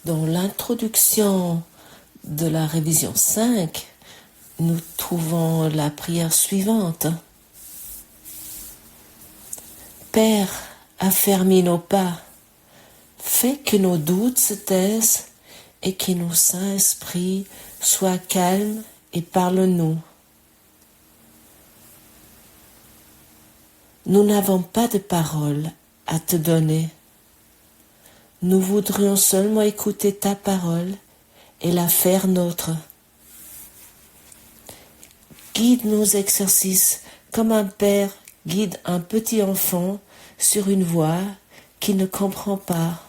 Dans l'introduction de la révision 5, nous trouvons la prière suivante. Père, affermis nos pas, fais que nos doutes se taisent et que nos saints esprits soient calmes et parle-nous. Nous n'avons pas de paroles à te donner. Nous voudrions seulement écouter ta parole et la faire nôtre. Guide nos exercices comme un père guide un petit enfant sur une voie qu'il ne comprend pas.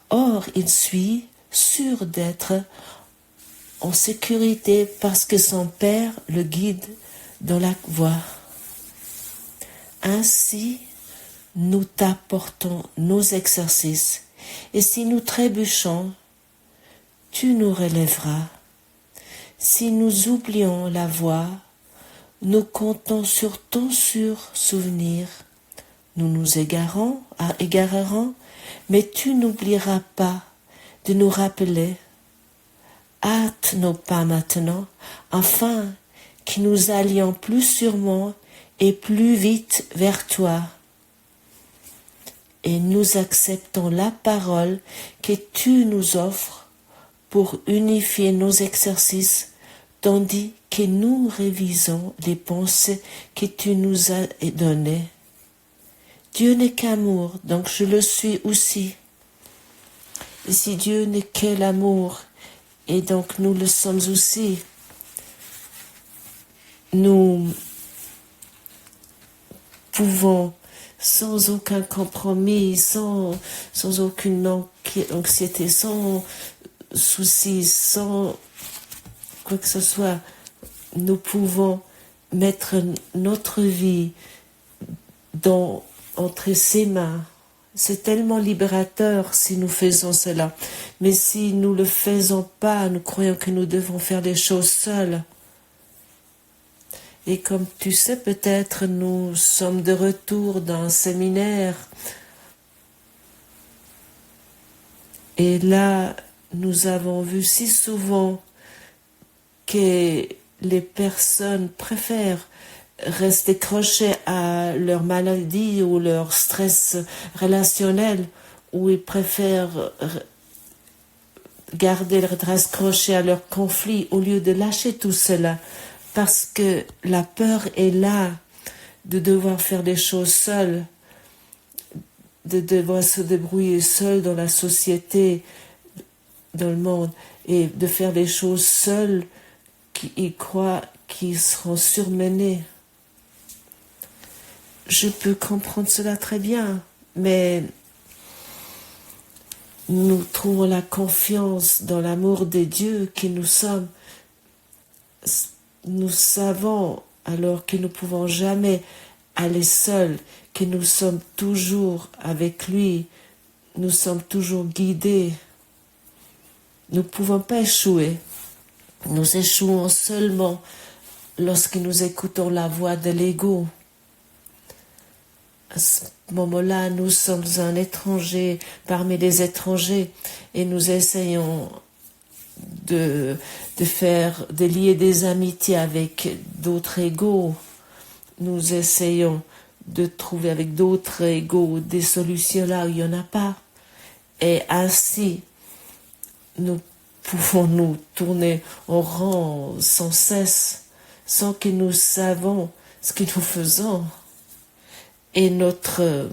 Or, il suit sûr d'être en sécurité parce que son père le guide dans la voie. Ainsi, nous t'apportons nos exercices, et si nous trébuchons, tu nous relèveras. Si nous oublions la voie, nous comptons sur ton souvenir. Nous nous égarerons, mais tu n'oublieras pas de nous rappeler. Hâte nos pas maintenant, afin que nous allions plus sûrement et plus vite vers toi. Et nous acceptons la parole que tu nous offres pour unifier nos exercices, tandis que nous révisons les pensées que tu nous as données. Dieu n'est qu'amour, donc je le suis aussi. Et si Dieu n'est que l'amour, et donc nous le sommes aussi, nous pouvons, sans aucun compromis, sans aucune anxiété, sans souci, sans quoi que ce soit, nous pouvons mettre notre vie entre ses mains. C'est tellement libérateur si nous faisons cela. Mais si nous ne le faisons pas, nous croyons que nous devons faire les choses seuls. Et comme tu sais peut-être, nous sommes de retour d'un séminaire. Et là, nous avons vu si souvent que les personnes préfèrent rester accrochées à leur maladie ou leur stress relationnel, ou ils préfèrent garder leur accroché à leur conflit au lieu de lâcher tout cela. Parce que la peur est là de devoir faire des choses seuls, de devoir se débrouiller seul dans la société, dans le monde, et de faire des choses seuls qui croient qu'ils seront surmenés. Je peux comprendre cela très bien, mais nous trouvons la confiance dans l'amour de Dieu que nous sommes. Nous savons alors que nous ne pouvons jamais aller seuls, que nous sommes toujours avec lui, nous sommes toujours guidés. Nous ne pouvons pas échouer. Nous échouons seulement lorsque nous écoutons la voix de l'ego. À ce moment-là, nous sommes un étranger parmi les étrangers et nous essayons de lier des amitiés avec d'autres égaux. Nous essayons de trouver avec d'autres égaux des solutions là où il n'y en a pas. Et ainsi, nous pouvons nous tourner en rond sans cesse, sans que nous savons ce que nous faisons. Et notre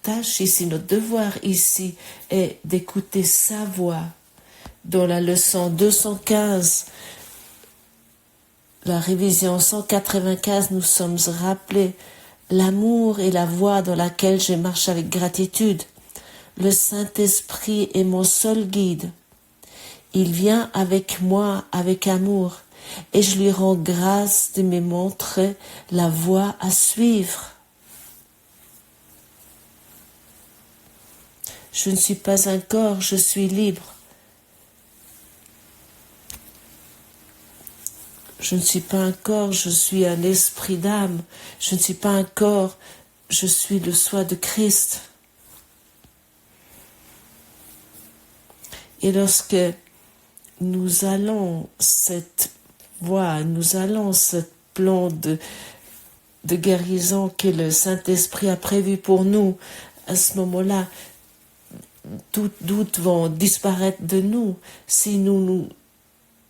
tâche ici, notre devoir ici est d'écouter sa voix. Dans la leçon 215, la révision 195, nous sommes rappelés l'amour est la voie dans laquelle je marche avec gratitude. Le Saint-Esprit est mon seul guide. Il vient avec moi avec amour et je lui rends grâce de me montrer la voie à suivre. Je ne suis pas un corps, je suis libre. Je ne suis pas un corps, je suis un esprit d'âme. Je ne suis pas un corps, je suis le soi de Christ. Et lorsque nous allons cette voie, nous allons ce plan de guérison que le Saint-Esprit a prévu pour nous, à ce moment-là, tout doute vont disparaître de nous si nous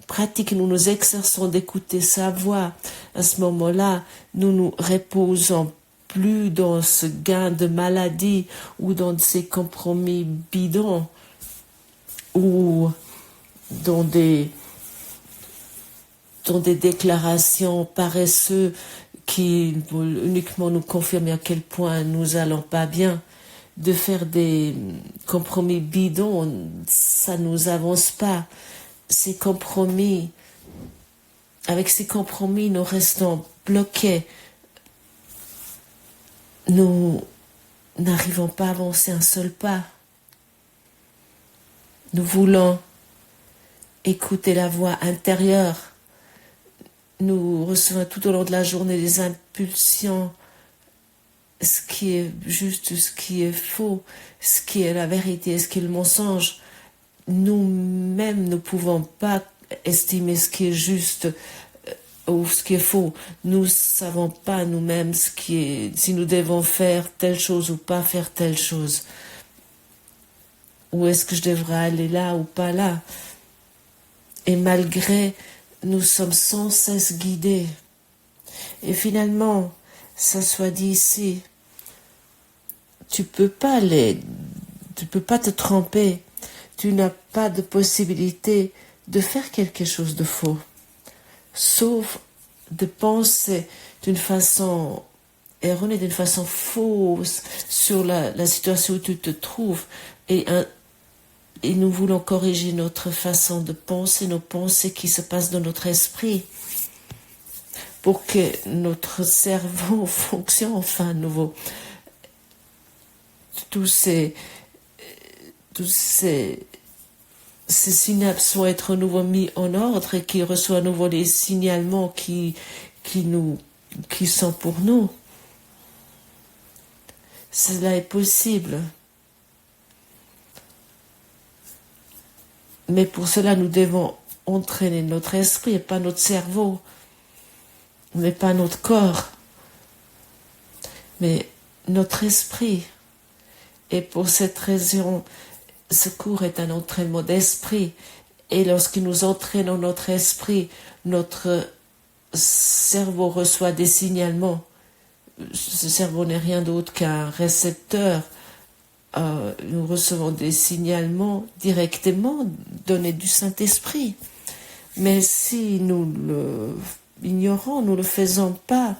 pratiquons, nous nous exerçons d'écouter sa voix. À ce moment-là, nous nous reposons plus dans ce gain de maladie ou dans ces compromis bidons ou dans des déclarations paresseuses qui uniquement nous confirment à quel point nous allons pas bien. De faire des compromis bidons, ça nous avance pas. Avec ces compromis, nous restons bloqués. Nous n'arrivons pas à avancer un seul pas. Nous voulons écouter la voix intérieure. Nous recevons tout au long de la journée des impulsions, ce qui est juste, ce qui est faux, ce qui est la vérité, ce qui est le mensonge. Nous-mêmes ne pouvons pas estimer ce qui est juste ou ce qui est faux. Nous ne savons pas nous-mêmes si nous devons faire telle chose ou pas faire telle chose. Ou est-ce que je devrais aller là ou pas là? Et malgré, nous sommes sans cesse guidés. Et finalement, ça soit dit ici, tu peux pas te tromper. Tu n'as pas de possibilité de faire quelque chose de faux, sauf de penser d'une façon erronée, d'une façon fausse sur la situation où tu te trouves. Et nous voulons corriger notre façon de penser, nos pensées qui se passent dans notre esprit, pour que notre cerveau fonctionne enfin à nouveau. Tous ces synapses vont être à nouveau mis en ordre et qui reçoivent à nouveau les signalements qui sont pour nous. Cela est possible. Mais pour cela, nous devons entraîner notre esprit et pas notre cerveau, mais pas notre corps, mais notre esprit. Et pour cette raison, ce cours est un entraînement d'esprit. Et lorsque nous entraînons notre esprit, notre cerveau reçoit des signalements. Ce cerveau n'est rien d'autre qu'un récepteur. Nous recevons des signalements directement donnés du Saint-Esprit. Mais si nous l'ignorons, nous ne le faisons pas,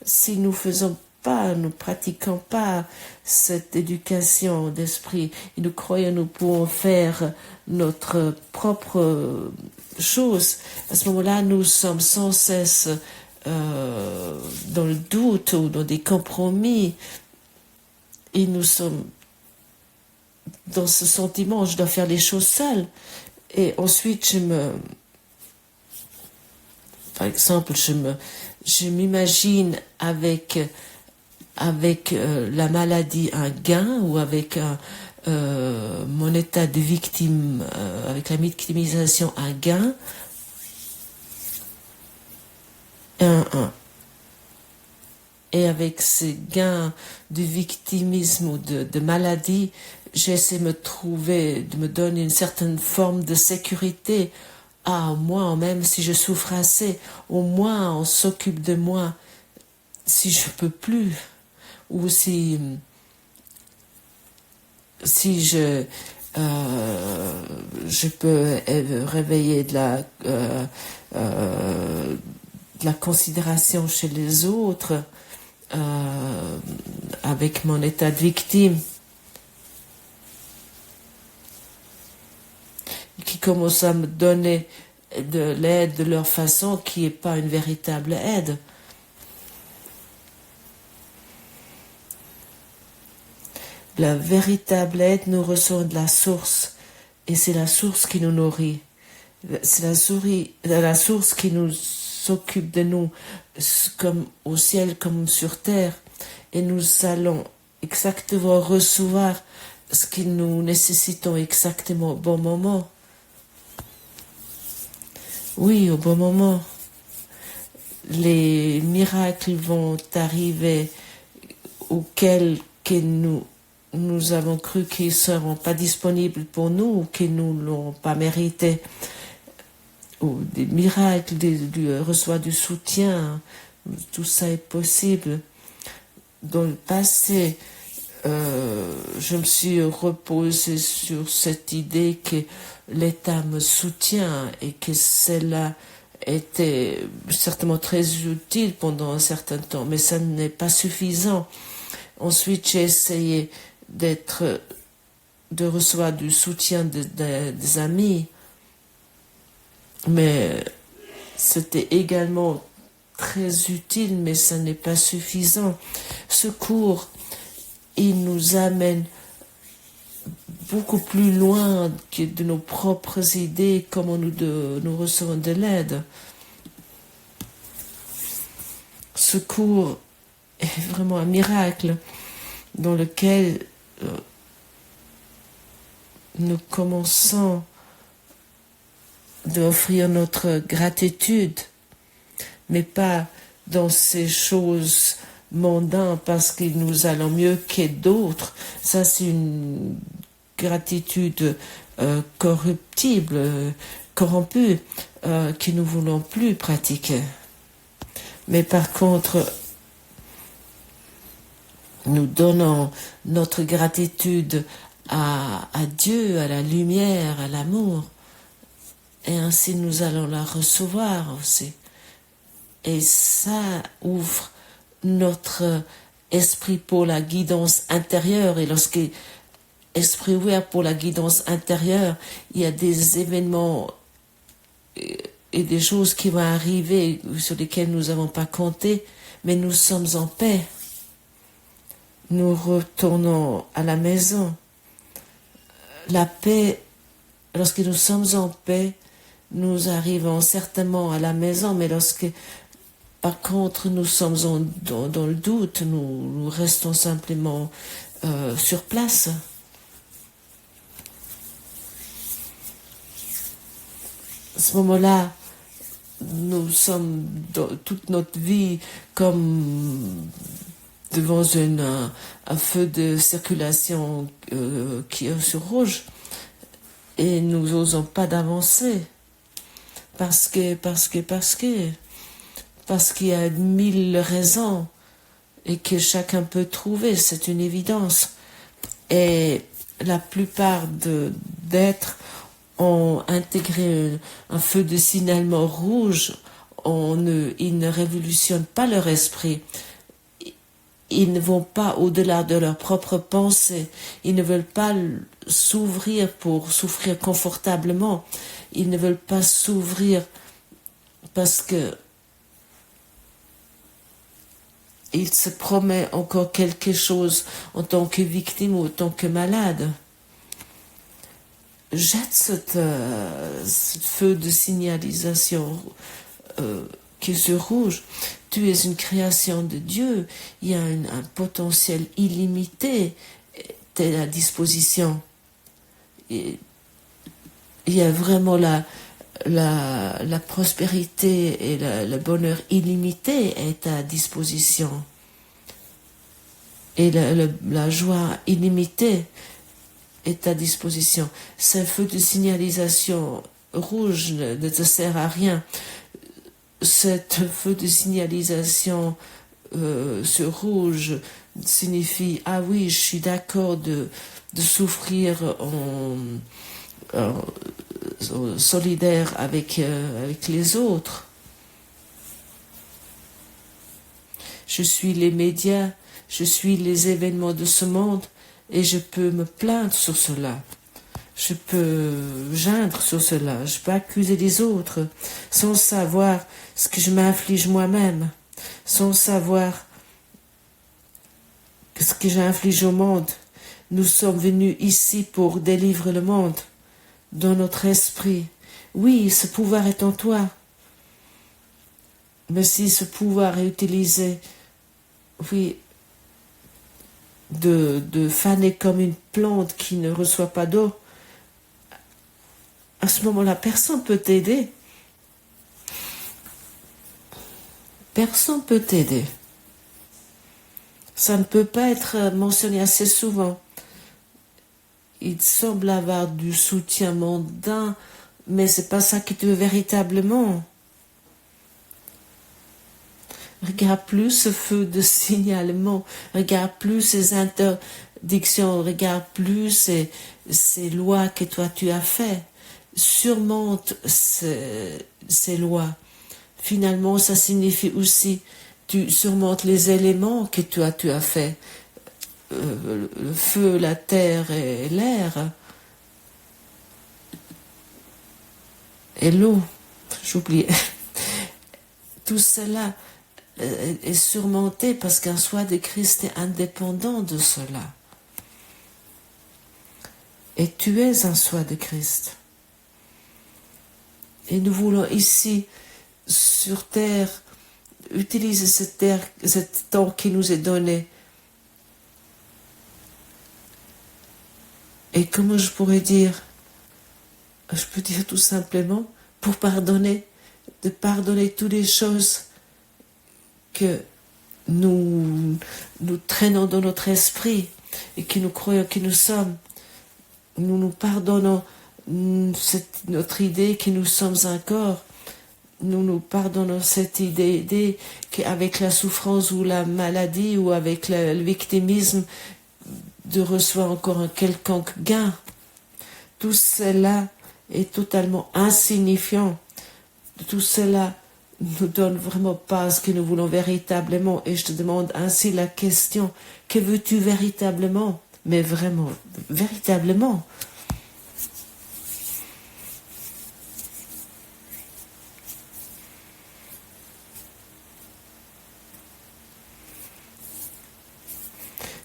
si nous ne pratiquons pas cette éducation d'esprit, et nous croyons nous pouvons faire notre propre chose, à ce moment-là, nous sommes sans cesse dans le doute ou dans des compromis, et nous sommes dans ce sentiment, je dois faire les choses seule. Et ensuite, par exemple, je m'imagine avec la maladie un gain, ou avec mon état de victime, avec la victimisation un gain, et avec ces gains de victimisme ou de maladie, j'essaie de me donner une certaine forme de sécurité. Au moins, même si je souffre assez, au moins on s'occupe de moi si je peux plus, ou si je peux réveiller de la considération chez les autres, avec mon état de victime, qui commence à me donner de l'aide de leur façon qui n'est pas une véritable aide. La véritable aide nous ressort de la source, et c'est la source qui nous nourrit. C'est la source qui nous s'occupe de nous, comme au ciel, comme sur terre, et nous allons exactement recevoir ce que nous nécessitons exactement au bon moment. Oui, au bon moment. Les miracles vont arriver auxquels que nous avons cru qu'ils ne seront pas disponibles pour nous ou qu'ils nous l'ont pas mérité. Ou des miracles, reçoit du soutien, tout ça est possible. Dans le passé, je me suis reposée sur cette idée que l'État me soutient et que cela était certainement très utile pendant un certain temps, mais ça n'est pas suffisant. Ensuite, j'ai essayé de recevoir du soutien des amis, mais c'était également très utile, mais ça n'est pas suffisant. Ce cours, il nous amène beaucoup plus loin que de nos propres idées, comment nous recevons de l'aide. Ce cours est vraiment un miracle dans lequel nous commençons d'offrir notre gratitude, mais pas dans ces choses mondaines parce que nous allons mieux que d'autres. Ça, c'est une gratitude corruptible, corrompue, que nous voulons plus pratiquer. Mais par contre, nous donnons notre gratitude à Dieu, à la lumière, à l'amour, et ainsi nous allons la recevoir aussi. Et ça ouvre notre esprit pour la guidance intérieure. Et lorsque esprit ouvert pour la guidance intérieure, il y a des événements et des choses qui vont arriver sur lesquelles nous n'avons pas compté, mais nous sommes en paix. Nous retournons à la maison. La paix, lorsque nous sommes en paix, nous arrivons certainement à la maison, mais lorsque, par contre, nous sommes dans le doute, nous restons simplement sur place. À ce moment-là, nous sommes dans toute notre vie comme devant un feu de circulation qui est sur rouge et nous n'osons pas d'avancer parce qu'il y a 1000 raisons et que chacun peut trouver, c'est une évidence. Et la plupart d'êtres ont intégré un feu de signalement rouge, ils ne révolutionnent pas leur esprit. Ils ne vont pas au-delà de leur propre pensée. Ils ne veulent pas s'ouvrir pour souffrir confortablement. Ils ne veulent pas s'ouvrir parce que il se promet encore quelque chose en tant que victime ou en tant que malade. Jette ce feu de signalisation qui est sur rouge. Tu es une création de Dieu. Il y a un potentiel illimité à ta disposition. Et il y a vraiment la prospérité et le bonheur illimité est à disposition. Et la joie illimitée est à disposition. Ce feu de signalisation rouge ne te sert à rien. Cet feu de signalisation sur rouge signifie ah oui, je suis d'accord de souffrir en solidaire avec les autres. Je suis les médias, je suis les événements de ce monde et je peux me plaindre sur cela. Je peux geindre sur cela, je peux accuser les autres sans savoir ce que je m'inflige moi-même, sans savoir ce que j'inflige au monde. Nous sommes venus ici pour délivrer le monde dans notre esprit. Oui, ce pouvoir est en toi. Mais si ce pouvoir est utilisé, oui, de faner comme une plante qui ne reçoit pas d'eau, à ce moment-là, personne ne peut t'aider. personne ne peut t'aider. Ça ne peut pas être mentionné assez souvent. Il semble avoir du soutien mondain, mais c'est pas ça qui te veut véritablement. Regarde plus ce feu de signalement, regarde plus ces interdictions, regarde plus ces lois que toi tu as fait. Surmonte ces lois. Finalement, ça signifie aussi tu surmontes les éléments que toi tu as fait. Le feu, la terre et l'air. Et l'eau, j'oubliais. Tout cela est surmonté parce qu'un soi de Christ est indépendant de cela. Et tu es un soi de Christ. Et nous voulons ici, sur terre, utiliser ce temps qui nous est donné. Et comment je pourrais dire? Je peux dire tout simplement pour pardonner, de pardonner toutes les choses que nous traînons dans notre esprit et que nous croyons que nous sommes. Nous pardonnons notre idée que nous sommes un corps. Nous pardonnons cette idée qu'avec la souffrance ou la maladie ou avec le victimisme, de recevoir encore un quelconque gain. Tout cela est totalement insignifiant. Tout cela ne donne vraiment pas ce que nous voulons véritablement. Et je te demande ainsi la question, que veux-tu véritablement? Mais vraiment, véritablement.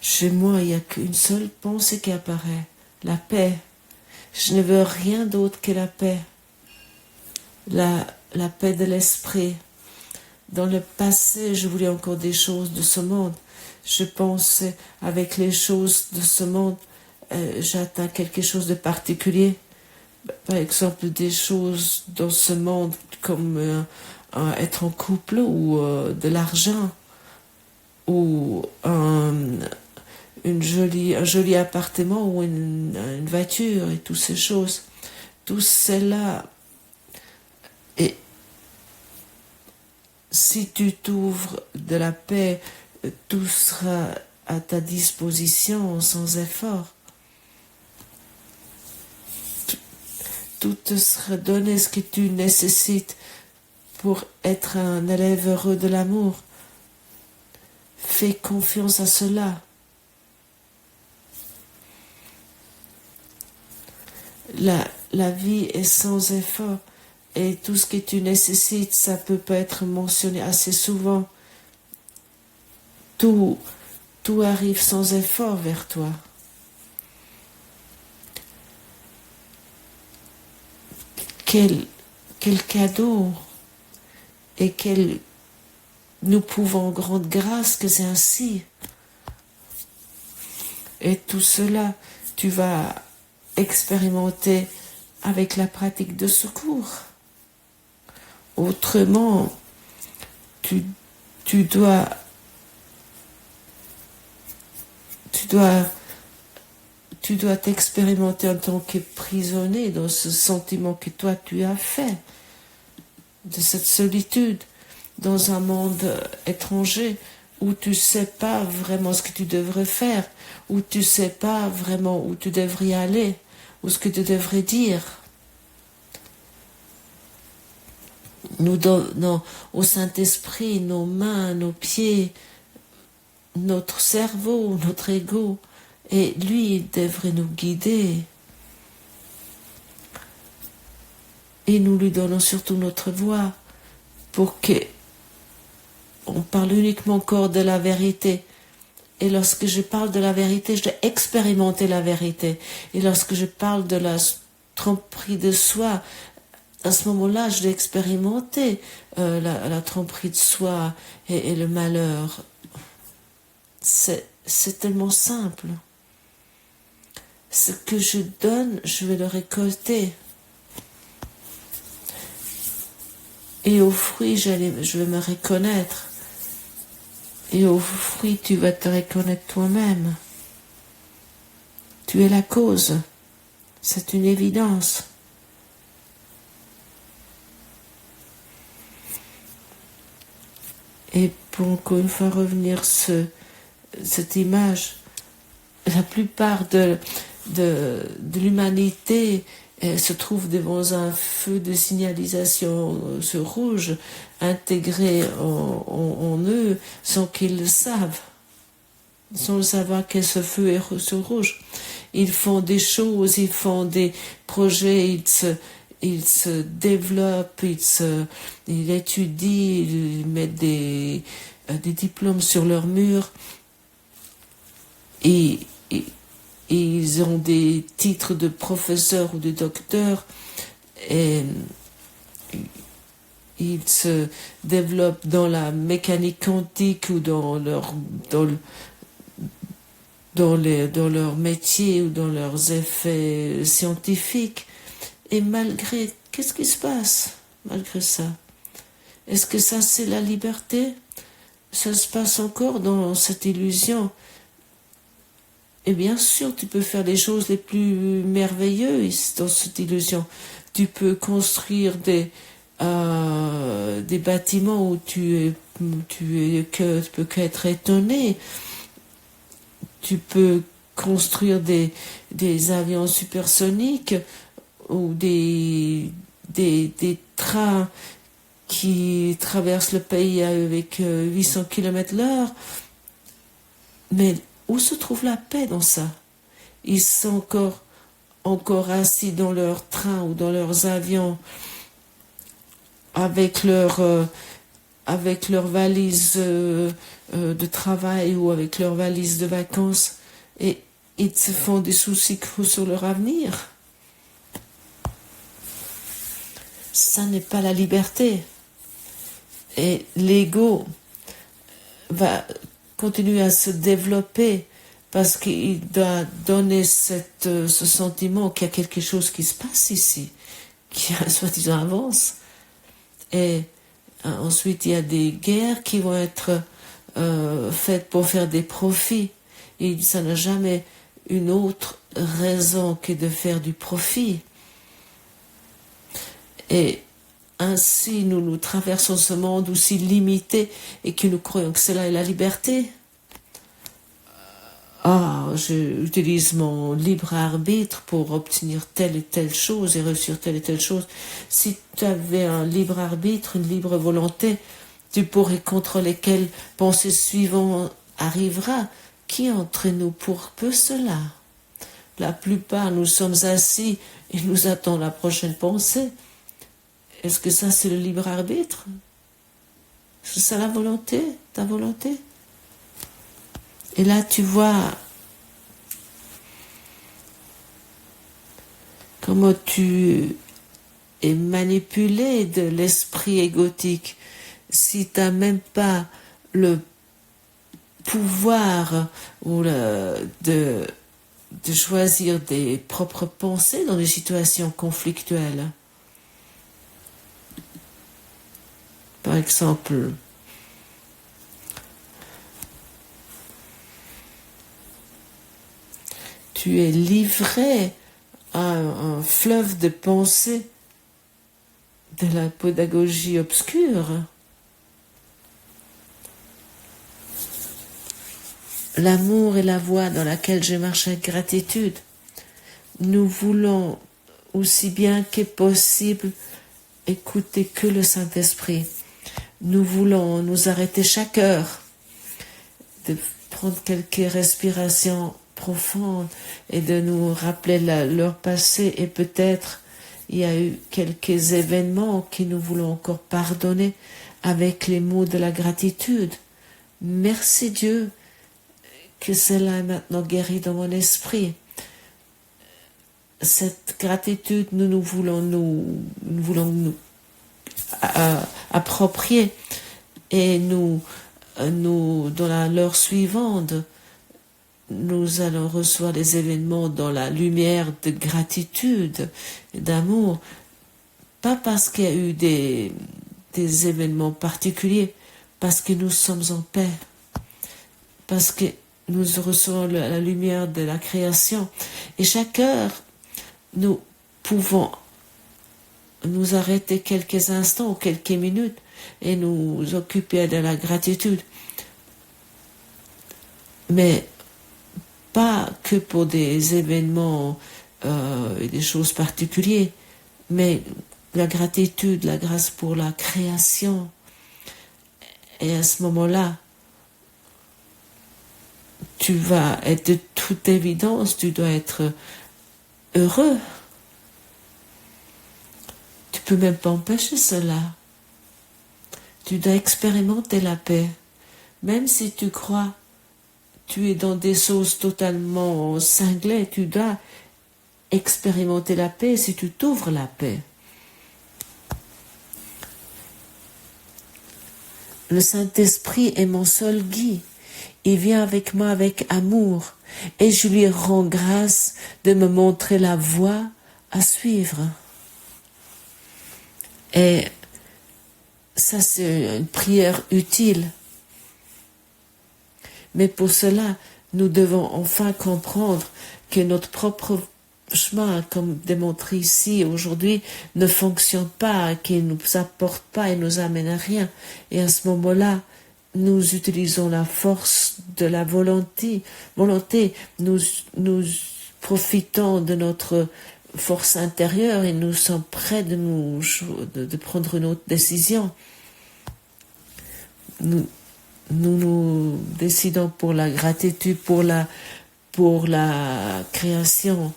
Chez moi, il n'y a qu'une seule pensée qui apparaît, la paix. Je ne veux rien d'autre que la paix. La paix de l'esprit. Dans le passé, je voulais encore des choses de ce monde. Je pensais, avec les choses de ce monde, j'atteins quelque chose de particulier. Par exemple, des choses dans ce monde comme être en couple ou de l'argent ou un joli appartement ou une voiture et toutes ces choses. Tout cela. Et si tu t'ouvres de la paix, tout sera à ta disposition sans effort. Tout te sera donné ce que tu nécessites pour être un élève heureux de l'amour. Fais confiance à cela. La vie est sans effort et tout ce que tu nécessites, ça peut pas être mentionné assez souvent. Tout arrive sans effort vers toi. Quel cadeau et nous pouvons grande grâce que c'est ainsi. Et tout cela, tu vas expérimenter avec la pratique de secours. Autrement, tu dois t'expérimenter en tant que prisonnier dans ce sentiment que toi tu as fait, de cette solitude dans un monde étranger où tu sais pas vraiment ce que tu devrais faire, où tu sais pas vraiment où tu devrais aller, ou ce que tu devrais dire. Nous donnons au Saint-Esprit nos mains, nos pieds, notre cerveau, notre ego, et lui il devrait nous guider. Et nous lui donnons surtout notre voix pour que on parle uniquement encore de la vérité. Et lorsque je parle de la vérité, je dois expérimenter la vérité. Et lorsque je parle de la tromperie de soi, à ce moment-là, je dois expérimenter la tromperie de soi et le malheur. C'est tellement simple. Ce que je donne, je vais le récolter. Et aux fruits, je vais me reconnaître. Et aux fruits, tu vas te reconnaître toi-même. Tu es la cause. C'est une évidence. Et pour encore une fois revenir cette image, la plupart de l'humanité se trouve devant un feu de signalisation sur rouge intégré en eux sans qu'ils le savent, sans savoir que ce feu est sur rouge. Ils font des choses, ils font des projets, ils se développent, ils étudient, ils mettent des diplômes sur leur mur et ils ont des titres de professeur ou de docteur et ils se développent dans la mécanique quantique ou dans leur métier ou dans leurs effets scientifiques. Et malgré, qu'est-ce qui se passe malgré ça? Est-ce que ça c'est la liberté? Ça se passe encore dans cette illusion. Et bien sûr, tu peux faire les choses les plus merveilleuses dans cette illusion. Tu peux construire des bâtiments où tu peux qu'être étonné. Tu peux construire des avions supersoniques ou des trains qui traversent le pays avec 800 km/h. Mais où se trouve la paix dans ça? Ils sont encore assis dans leurs trains ou dans leurs avions avec leurs valises de travail ou avec leurs valises de vacances et ils se font des soucis sur leur avenir. Ça n'est pas la liberté. Et l'ego va continuer à se développer parce qu'il doit donner ce sentiment qu'il y a quelque chose qui se passe ici, qui soi-disant avance. Et ensuite, il y a des guerres qui vont être faites pour faire des profits. Et ça n'a jamais une autre raison que de faire du profit. Et ainsi, nous traversons ce monde aussi limité et que nous croyons que cela est la liberté. J'utilise mon libre arbitre pour obtenir telle et telle chose et réussir telle et telle chose. Si tu avais un libre arbitre, une libre volonté, tu pourrais contrôler quelle pensée suivante arrivera. Qui entre nous pour peu cela? La plupart, nous sommes assis et nous attendons la prochaine pensée. Est-ce que ça, c'est le libre arbitre? C'est ça la volonté, ta volonté? Et là, tu vois comment tu es manipulé de l'esprit égotique. Si tu n'as même pas le pouvoir de choisir des propres pensées dans des situations conflictuelles. Par exemple, tu es livré à un fleuve de pensées de la pédagogie obscure. L'amour est la voie dans laquelle je marche avec gratitude. Nous voulons aussi bien que possible écouter que le Saint-Esprit. Nous voulons nous arrêter chaque heure, de prendre quelques respirations profondes et de nous rappeler leur passé et peut-être il y a eu quelques événements que nous voulons encore pardonner avec les mots de la gratitude. Merci Dieu que cela est maintenant guéri dans mon esprit. Cette gratitude, nous voulons nous approprier et nous dans l'heure suivante, nous allons recevoir les événements dans la lumière de gratitude et d'amour, pas parce qu'il y a eu des des événements particuliers, parce que nous sommes en paix, parce que nous recevons la lumière de la création. Et chaque heure, nous pouvons nous arrêter quelques instants ou quelques minutes et nous occuper de la gratitude. Mais pas que pour des événements et des choses particulières, mais la gratitude, la grâce pour la création. Et à ce moment-là, tu vas être de toute évidence, tu dois être heureux. Tu peux même pas empêcher cela. Tu dois expérimenter la paix. Même si tu crois, tu es dans des choses totalement cinglées, tu dois expérimenter la paix si tu t'ouvres la paix. Le Saint-Esprit est mon seul guide. Il vient avec moi avec amour et je lui rends grâce de me montrer la voie à suivre. Et ça, c'est une prière utile. Mais pour cela, nous devons enfin comprendre que notre propre chemin, comme démontré ici aujourd'hui, ne fonctionne pas, qu'il ne nous apporte pas et nous amène à rien. Et à ce moment-là, nous utilisons la force de la volonté. Nous profitons de notre force intérieure et nous sommes prêts de prendre une autre décision. Nous décidons pour la gratitude, pour la création.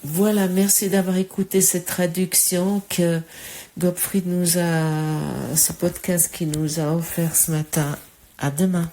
Voilà, merci d'avoir écouté cette traduction que Gottfried ce podcast qui nous a offert ce matin. À demain.